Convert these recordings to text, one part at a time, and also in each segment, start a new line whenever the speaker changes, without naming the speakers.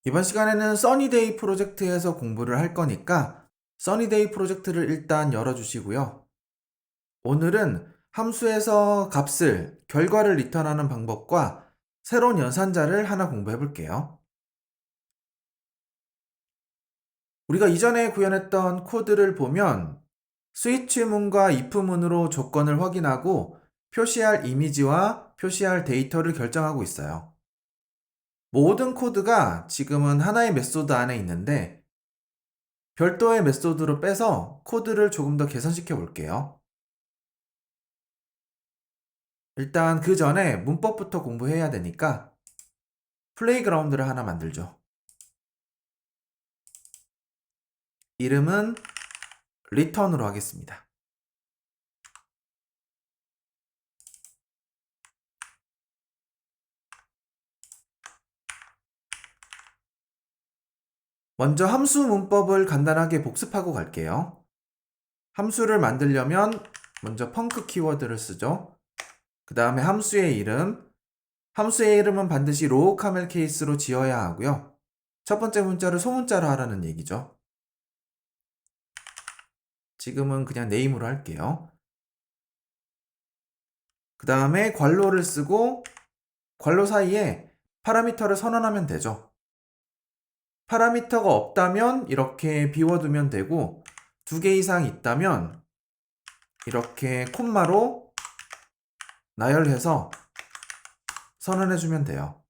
이번 시간에는 써니데이 프로젝트에서 공부를 할 거니까 써니데이 프로젝트를 일단 열어주시고요. 오늘은 함수에서 값을, 결과를 리턴하는 방법과 새로운 연산자를 하나 공부해 볼게요. 우리가 이전에 구현했던 코드를 보면 스위치문과 if문으로 조건을 확인하고 표시할 이미지와 표시할 데이터를 결정하고 있어요. 모든 코드가 지금은 하나의 메소드 안에 있는데 별도의 메소드로 빼서 코드를 조금 더 개선시켜 볼게요. 일단 그 전에 문법부터 공부해야 되니까 플레이그라운드를 하나 만들죠. 이름은 return으로 하겠습니다. 먼저 함수 문법을 간단하게 복습하고 갈게요. 함수를 만들려면 먼저 펑크 키워드를 쓰죠. 그 다음에 함수의 이름은 반드시 로우 카멜 케이스로 지어야 하고요. 첫 번째 문자를 소문자로 하라는 얘기죠. 지금은 그냥 네임으로 할게요. 그 다음에 괄호를 쓰고 괄호 사이에 파라미터를 선언하면 되죠. 파라미터가 없다면 이렇게 비워두면 되고 2개 이상 있다면 이렇게 콤마로 나열해서 선언해주면 돼요.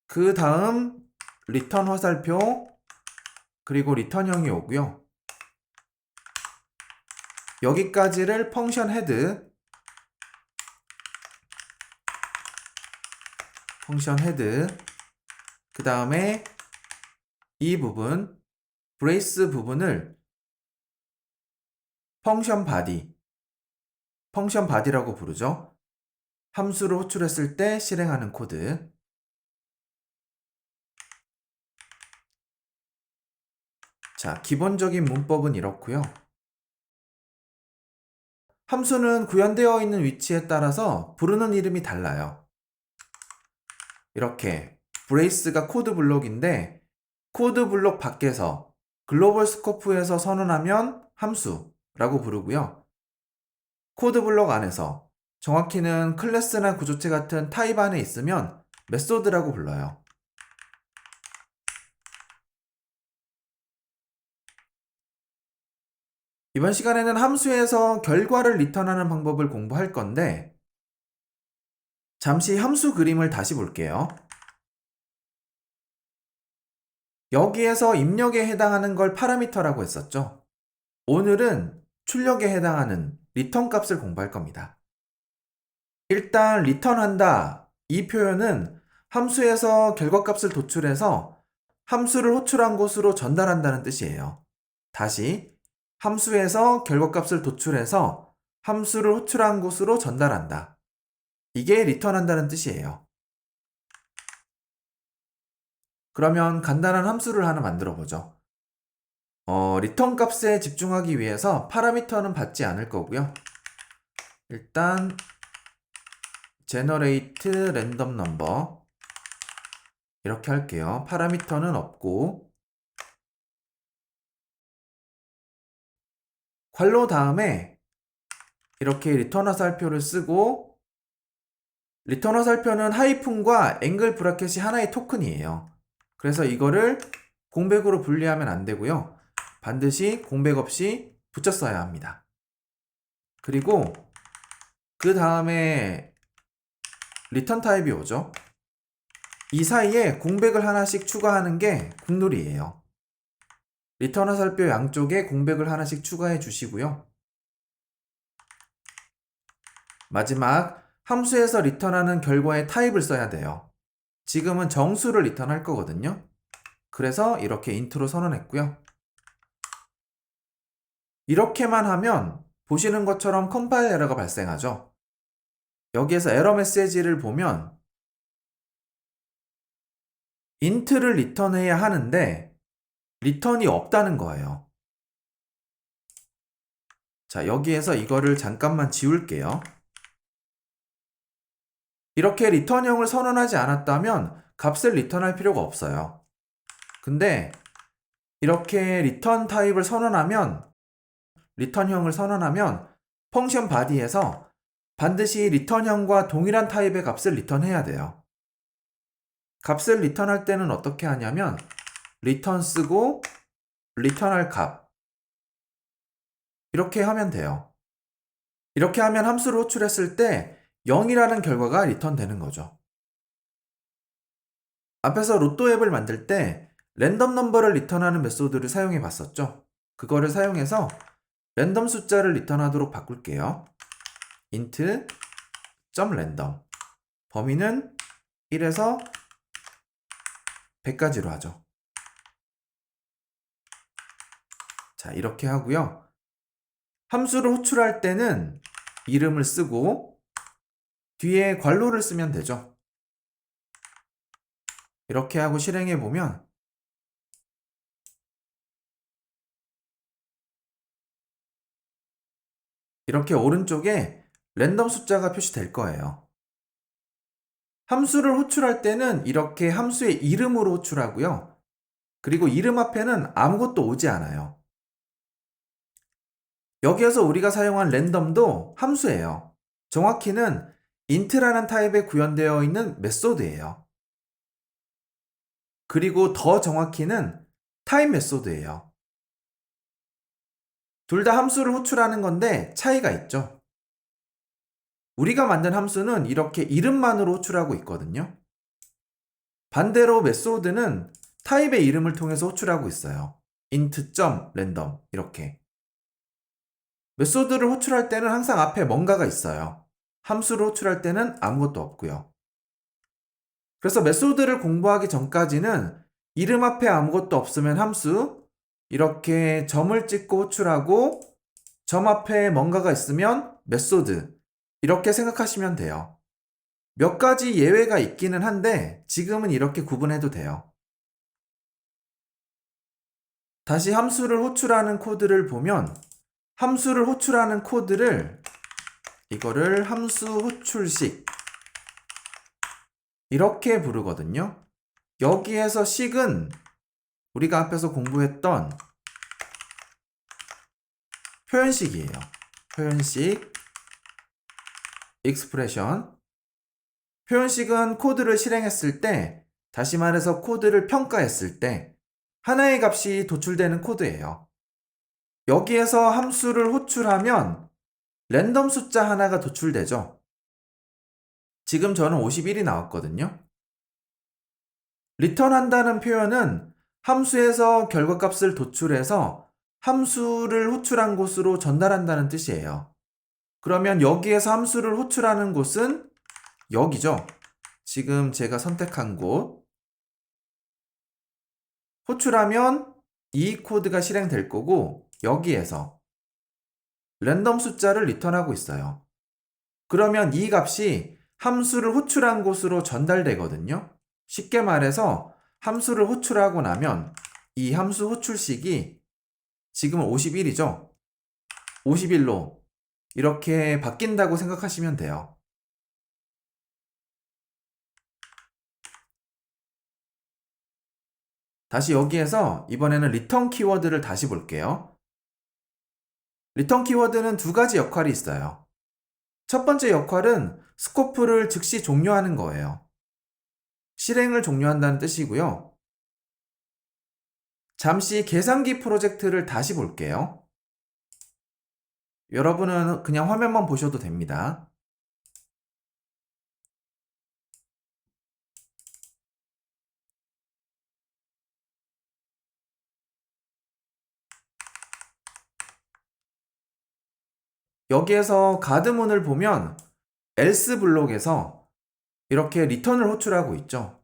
그 다음 리턴 화살표 그리고 리턴형이 오고요. 여기까지를 펑션 헤드 그 다음에 이 부분 브레이스 부분을 펑션 바디라고 부르죠. 함수를 호출했을 때 실행하는 코드. 자, 기본적인 문법은 이렇고요. 함수는 구현되어 있는 위치에 따라서 부르는 이름이 달라요. 이렇게 브레이스가 코드 블록인데 코드 블록 밖에서 글로벌 스코프에서 선언하면 함수라고 부르고요. 코드 블록 안에서 정확히는 클래스나 구조체 같은 타입 안에 있으면 메소드라고 불러요. 이번 시간에는 함수에서 결과를 리턴하는 방법을 공부할 건데 잠시 함수 그림을 다시 볼게요. 여기에서 입력에 해당하는 걸 파라미터라고 했었죠. 오늘은 출력에 해당하는 리턴 값을 공부할 겁니다. 일단 리턴한다 이 표현은 함수에서 결과값을 도출해서 함수를 호출한 곳으로 전달한다는 뜻이에요. 다시 함수에서 결과값을 도출해서 함수를 호출한 곳으로 전달한다. 이게 리턴한다는 뜻이에요. 그러면 간단한 함수를 하나 만들어 보죠. 리턴 값에 집중하기 위해서 파라미터는 받지 않을 거고요. 일단 generate random number 이렇게 할게요. 파라미터는 없고 괄호 다음에 이렇게 리턴 화살표를 쓰고 리턴 화살표는 하이픈과 앵글 브라켓이 하나의 토큰이에요. 그래서 이거를 공백으로 분리하면 안 되고요. 반드시 공백 없이 붙여 써야 합니다. 그리고 그 다음에 리턴 타입이 오죠. 이 사이에 공백을 하나씩 추가하는 게 국룰이에요. 리턴 화살표 양쪽에 공백을 하나씩 추가해 주시고요. 마지막 함수에서 리턴하는 결과의 타입을 써야 돼요. 지금은 정수를 리턴할 거거든요. 그래서 이렇게 인트로 선언했고요. 이렇게만 하면 보시는 것처럼 컴파일 에러가 발생하죠. 여기에서 에러 메시지를 보면 int를 리턴해야 하는데 리턴이 없다는 거예요. 자, 여기에서 이거를 잠깐만 지울게요. 이렇게 리턴형을 선언하지 않았다면 값을 리턴할 필요가 없어요. 근데 이렇게 리턴 타입을 선언하면, 리턴형을 선언하면 펑션 body에서 반드시 리턴형과 동일한 타입의 값을 리턴해야 돼요. 값을 리턴할 때는 어떻게 하냐면 리턴 쓰고 리턴할 값 이렇게 하면 돼요. 이렇게 하면 함수를 호출했을 때 0이라는 결과가 리턴되는 거죠. 앞에서 로또 앱을 만들 때 랜덤 넘버를 리턴하는 메소드를 사용해 봤었죠. 그거를 사용해서 랜덤 숫자를 리턴하도록 바꿀게요. int .random 범위는 1에서 100까지로 하죠. 자, 이렇게 하고요. 함수를 호출할 때는 이름을 쓰고 뒤에 괄호를 쓰면 되죠. 이렇게 하고 실행해 보면 이렇게 오른쪽에 랜덤 숫자가 표시될 거예요. 함수를 호출할 때는 이렇게 함수의 이름으로 호출하고요. 그리고 이름 앞에는 아무것도 오지 않아요. 여기에서 우리가 사용한 랜덤도 함수예요. 정확히는 int라는 타입에 구현되어 있는 메소드예요. 그리고 더 정확히는 타입 메소드예요. 둘 다 함수를 호출하는 건데 차이가 있죠. 우리가 만든 함수는 이렇게 이름만으로 호출하고 있거든요. 반대로 메소드는 타입의 이름을 통해서 호출하고 있어요. int.random 이렇게. 메소드를 호출할 때는 항상 앞에 뭔가가 있어요. 함수를 호출할 때는 아무것도 없고요. 그래서 메소드를 공부하기 전까지는 이름 앞에 아무것도 없으면 함수, 이렇게 점을 찍고 호출하고 점 앞에 뭔가가 있으면 메소드, 이렇게 생각하시면 돼요. 몇 가지 예외가 있기는 한데 지금은 이렇게 구분해도 돼요. 다시 함수를 호출하는 코드를 보면 함수를 호출하는 코드를 이거를 함수 호출식 이렇게 부르거든요. 여기에서 식은 우리가 앞에서 공부했던 표현식이에요. 표현식 expression. 표현식은 코드를 실행했을 때, 다시 말해서 코드를 평가했을 때 하나의 값이 도출되는 코드예요. 여기에서 함수를 호출하면 랜덤 숫자 하나가 도출되죠. 지금 저는 51이 나왔거든요. 리턴한다는 표현은 함수에서 결과값을 도출해서 함수를 호출한 곳으로 전달한다는 뜻이에요. 그러면 여기에서 함수를 호출하는 곳은 여기죠. 지금 제가 선택한 곳. 호출하면 이 코드가 실행될 거고 여기에서 랜덤 숫자를 리턴하고 있어요. 그러면 이 값이 함수를 호출한 곳으로 전달되거든요. 쉽게 말해서 함수를 호출하고 나면 이 함수 호출식이 지금은 51이죠. 51로 이렇게 바뀐다고 생각하시면 돼요. 다시 여기에서 이번에는 리턴 키워드를 다시 볼게요. 리턴 키워드는 두 가지 역할이 있어요. 첫 번째 역할은 스코프를 즉시 종료하는 거예요. 실행을 종료한다는 뜻이고요. 잠시 계산기 프로젝트를 다시 볼게요. 여러분은 그냥 화면만 보셔도 됩니다. 여기에서 가드문을 보면 else 블록에서 이렇게 리턴을 호출하고 있죠.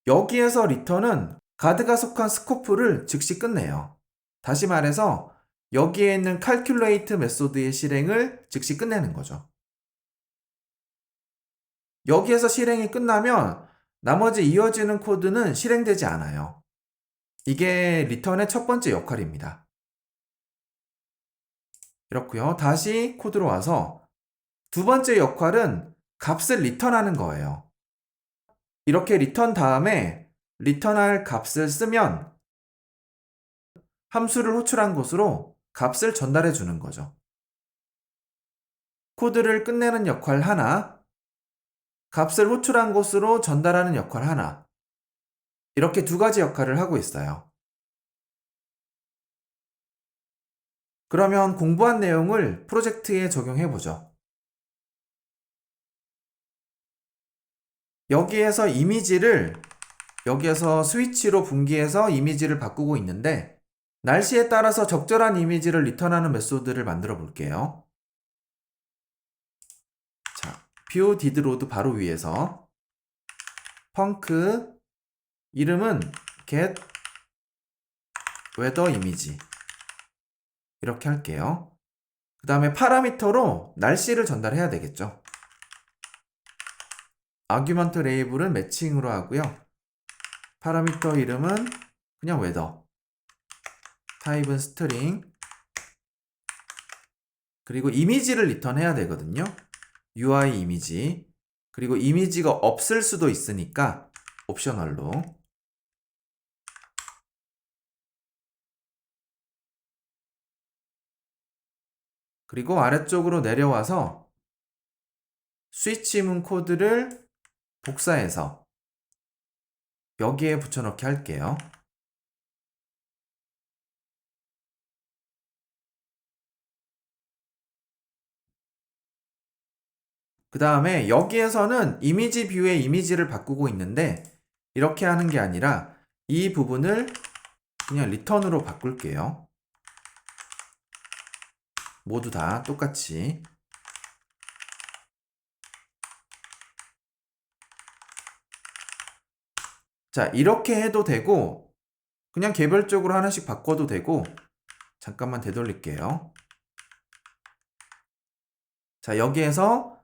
여기에서 리턴은 가드가 속한 스코프를 즉시 끝내요. 다시 말해서 여기에 있는 calculate 메소드의 실행을 즉시 끝내는 거죠. 여기에서 실행이 끝나면 나머지 이어지는 코드는 실행되지 않아요. 이게 리턴의 첫 번째 역할입니다. 이렇고요. 다시 코드로 와서 두 번째 역할은 값을 리턴하는 거예요. 이렇게 리턴 다음에 리턴할 값을 쓰면 함수를 호출한 곳으로 값을 전달해 주는 거죠. 코드를 끝내는 역할 하나, 값을 호출한 곳으로 전달하는 역할 하나, 이렇게 두 가지 역할을 하고 있어요. 그러면 공부한 내용을 프로젝트에 적용해 보죠. 여기에서 스위치로 분기해서 이미지를 바꾸고 있는데 날씨에 따라서 적절한 이미지를 리턴하는 메소드를 만들어 볼게요. 자, view did load 바로 위에서 펑크 이름은 get weather image 이렇게 할게요. 그 다음에 파라미터로 날씨를 전달해야 되겠죠. 아규먼트 레이블은 매칭으로 하고요. 파라미터 이름은 그냥 weather, 타입은 스트링, 그리고 이미지를 리턴해야 되거든요. UI 이미지, 그리고 이미지가 없을 수도 있으니까 옵셔널로. 그리고 아래쪽으로 내려와서 스위치문 코드를 복사해서 여기에 붙여넣기 할게요. 그 다음에 여기에서는 이미지 뷰의 이미지를 바꾸고 있는데 이렇게 하는 게 아니라 이 부분을 그냥 리턴으로 바꿀게요. 모두 다 똑같이. 자, 이렇게 해도 되고 그냥 개별적으로 하나씩 바꿔도 되고 잠깐만 되돌릴게요. 자, 여기에서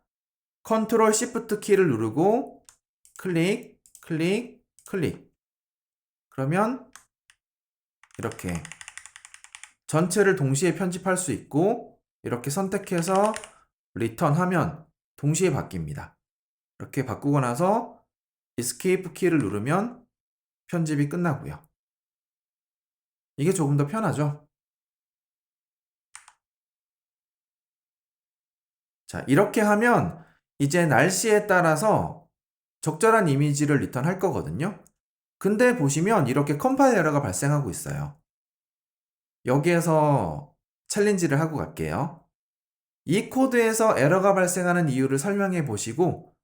컨트롤 시프트 키를 누르고 클릭, 클릭, 클릭. 그러면 이렇게 전체를 동시에 편집할 수 있고 이렇게 선택해서 리턴하면 동시에 바뀝니다. 이렇게 바꾸고 나서 Escape 키를 누르면 편집이 끝나고요. 이게 조금 더 편하죠? 자, 이렇게 하면 이제 날씨에 따라서 적절한 이미지를 리턴할 거거든요. 근데 보시면 이렇게 컴파일 에러가 발생하고 있어요. 여기에서 챌린지를 하고 갈게요. 이 코드에서 에러가 발생하는 이유를 설명해 보시고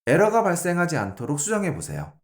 에러가 발생하지 않도록 수정해 보세요.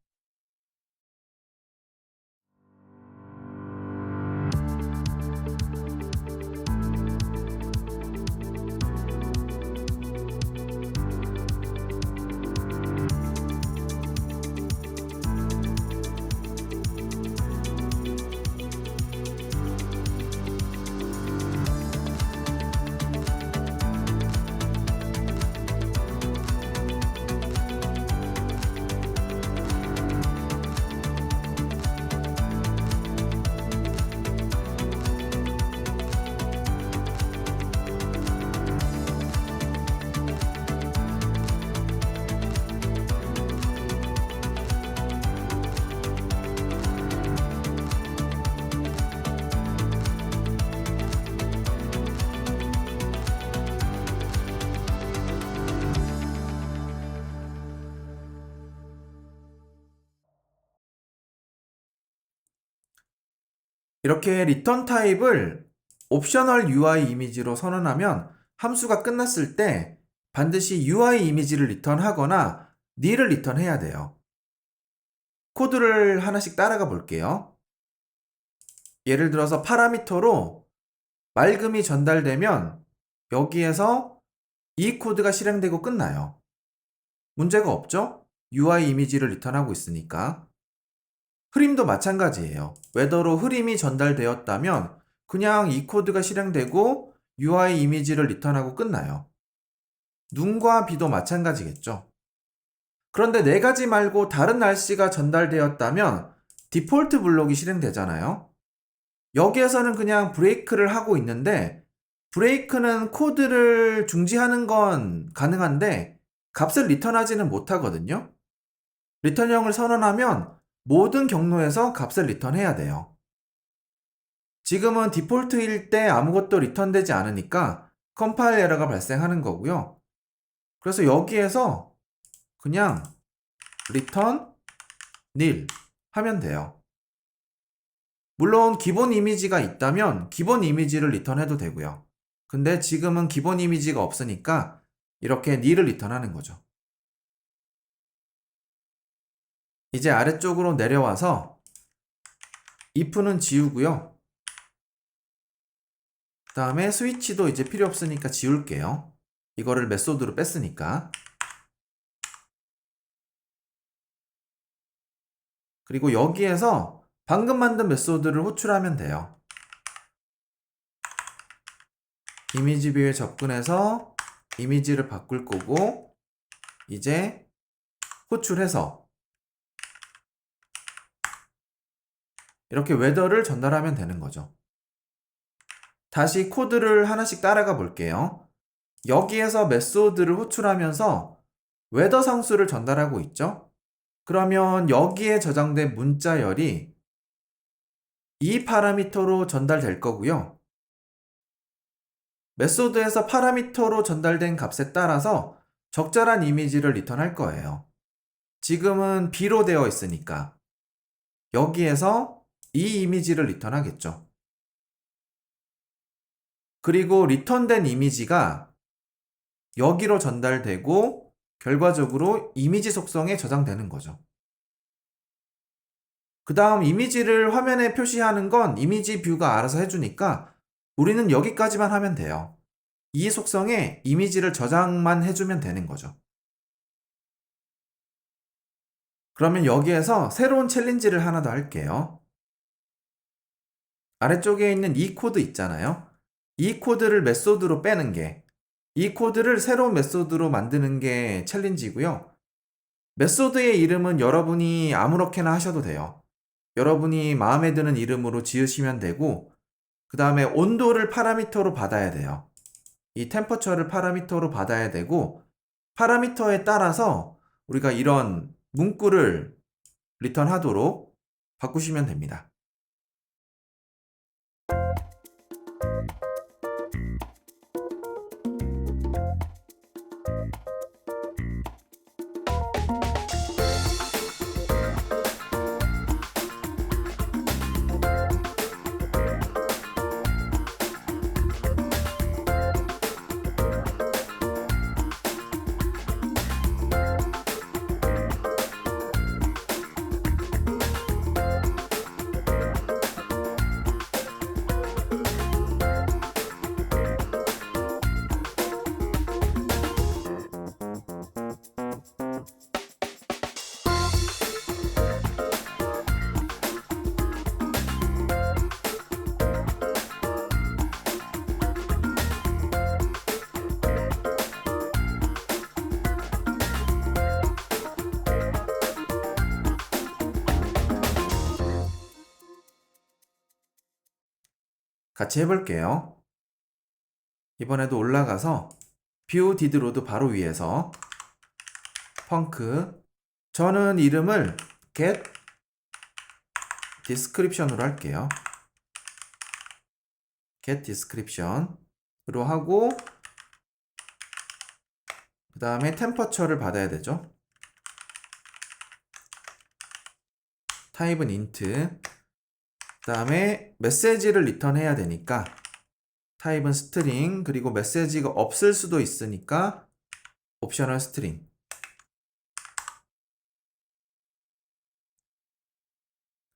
이렇게 리턴 타입을 옵셔널 UI 이미지로 선언하면 함수가 끝났을 때 반드시 UI 이미지를 리턴하거나 nil을 리턴해야 돼요. 코드를 하나씩 따라가 볼게요. 예를 들어서 파라미터로 맑음이 전달되면 여기에서 이 코드가 실행되고 끝나요. 문제가 없죠? UI 이미지를 리턴하고 있으니까. 흐림도 마찬가지예요. 웨더로 흐림이 전달되었다면 그냥 이 코드가 실행되고 UI 이미지를 리턴하고 끝나요. 눈과 비도 마찬가지겠죠. 그런데 네 가지 말고 다른 날씨가 전달되었다면 디폴트 블록이 실행되잖아요. 여기에서는 그냥 브레이크를 하고 있는데 브레이크는 코드를 중지하는 건 가능한데 값을 리턴하지는 못하거든요. 리턴형을 선언하면 모든 경로에서 값을 리턴해야 돼요. 지금은 디폴트일 때 아무것도 리턴되지 않으니까 컴파일 에러가 발생하는 거고요. 그래서 여기에서 그냥 return nil 하면 돼요. 물론 기본 이미지가 있다면 기본 이미지를 리턴해도 되고요. 근데 지금은 기본 이미지가 없으니까 이렇게 nil을 리턴하는 거죠. 이제 아래쪽으로 내려와서 if는 지우고요. 그 다음에 스위치도 이제 필요 없으니까 지울게요. 이거를 메소드로 뺐으니까. 그리고 여기에서 방금 만든 메소드를 호출하면 돼요. 이미지 뷰에 접근해서 이미지를 바꿀 거고 이제 호출해서 이렇게 웨더를 전달하면 되는 거죠. 다시 코드를 하나씩 따라가 볼게요. 여기에서 메소드를 호출하면서 웨더 상수를 전달하고 있죠. 그러면 여기에 저장된 문자열이 이 파라미터로 전달될 거고요. 메소드에서 파라미터로 전달된 값에 따라서 적절한 이미지를 리턴할 거예요. 지금은 B로 되어 있으니까 여기에서 이 이미지를 리턴하겠죠. 그리고 리턴된 이미지가 여기로 전달되고 결과적으로 이미지 속성에 저장되는 거죠. 그 다음 이미지를 화면에 표시하는 건 이미지 뷰가 알아서 해주니까 우리는 여기까지만 하면 돼요. 이 속성에 이미지를 저장만 해주면 되는 거죠. 그러면 여기에서 새로운 챌린지를 하나 더 할게요. 아래쪽에 있는 이 코드 있잖아요. 이 코드를 메소드로 빼는 게, 이 코드를 새로운 메소드로 만드는 게 챌린지고요. 메소드의 이름은 여러분이 아무렇게나 하셔도 돼요. 여러분이 마음에 드는 이름으로 지으시면 되고, 그 다음에 온도를 파라미터로 받아야 돼요. 이 템퍼처를 파라미터로 받아야 되고, 파라미터에 따라서 우리가 이런 문구를 리턴하도록 바꾸시면 됩니다. 같이 해볼게요. 이번에도 올라가서 뷰 디드로드 바로 위에서 펑크, 저는 이름을 get description으로 할게요. get description으로 하고 그 다음에 템퍼처를 받아야 되죠. 타입은 int, 그 다음에 메시지를 리턴해야 되니까 타입은 string, 그리고 메시지가 없을 수도 있으니까 옵셔널 string.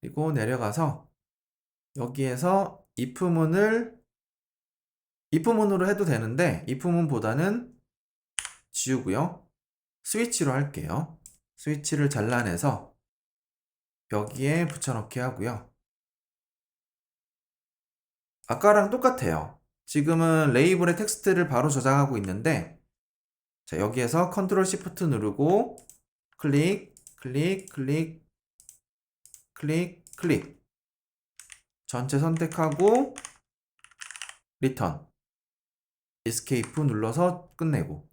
그리고 내려가서 여기에서 if문으로 해도 되는데 if문보다는 지우고요. 스위치로 할게요. 스위치를 잘라내서 여기에 붙여넣기 하고요. 아까랑 똑같아요. 지금은 레이블의 텍스트를 바로 저장하고 있는데 자, 여기에서 컨트롤 시프트 누르고 클릭, 클릭, 클릭, 클릭, 클릭 전체 선택하고 리턴 에스케이프 눌러서 끝내고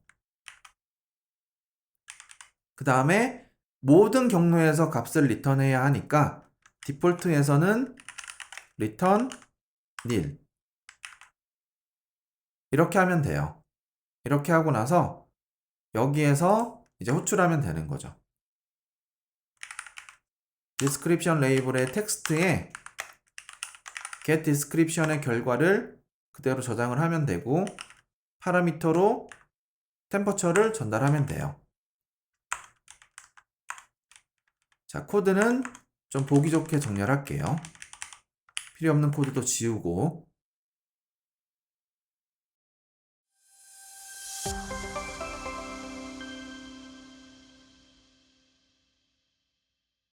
그 다음에 모든 경로에서 값을 리턴해야 하니까 디폴트에서는 return nil 이렇게 하면 돼요. 이렇게 하고 나서 여기에서 이제 호출하면 되는 거죠. description 레이블의 텍스트에 get description의 결과를 그대로 저장을 하면 되고 파라미터로 템퍼처를 전달하면 돼요. 자, 코드는 좀 보기 좋게 정렬할게요. 필요 없는 코드도 지우고